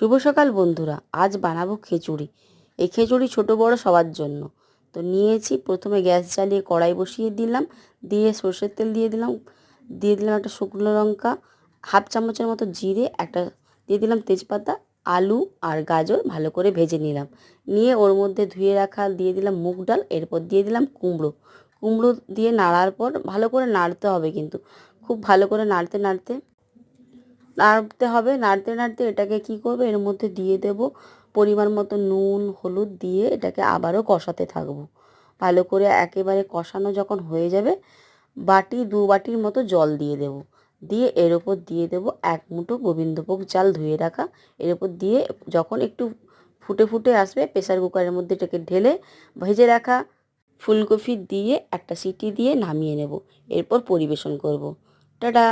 শুভ সকাল বন্ধুরা, আজ বানাবো খিচুড়ি। এই খিচুড়ি ছোট বড় সবার জন্য। তো নিয়েছি, প্রথমে গ্যাস জ্বালিয়ে কড়াই বসিয়ে দিলাম, দিয়ে সর্ষের তেল দিয়ে দিলাম একটা শুকনো লঙ্কা, হাফ চামচের মতো জিরে, একটা দিয়ে দিলাম তেজপাতা, আলু আর গাজর ভালো করে ভেজে নিলাম। নিয়ে ওর মধ্যে ধুয়ে রাখা দিয়ে দিলাম মুগ ডাল, এরপর দিয়ে দিলাম কুমড়ো দিয়ে নাড়ার পর ভালো করে নাড়তে হবে, কিন্তু খুব ভালো করে নাড়তে নাড়তে এটাকে কি করবো, এর মধ্যে দিয়ে দেব পরিমাণ মতো নুন হলুদ, দিয়ে এটাকে আবারও কষাতে থাকবো। ভালো করে একেবারে কষানো যখন হয়ে যাবে, দু বাটির মতো জল দিয়ে দেব। দিয়ে এর ওপর দিয়ে দেব এক মুঠো গোবিন্দভোগ চাল ধুয়ে রাখা। এর ওপর দিয়ে যখন একটু ফুটে ফুটে আসবে, প্রেসার কুকারের মধ্যে এটাকে ঢেলে ভেজে রাখা ফুলকপি দিয়ে একটা সিটি দিয়ে নামিয়ে নেব। এরপর পরিবেশন করব। টাটা।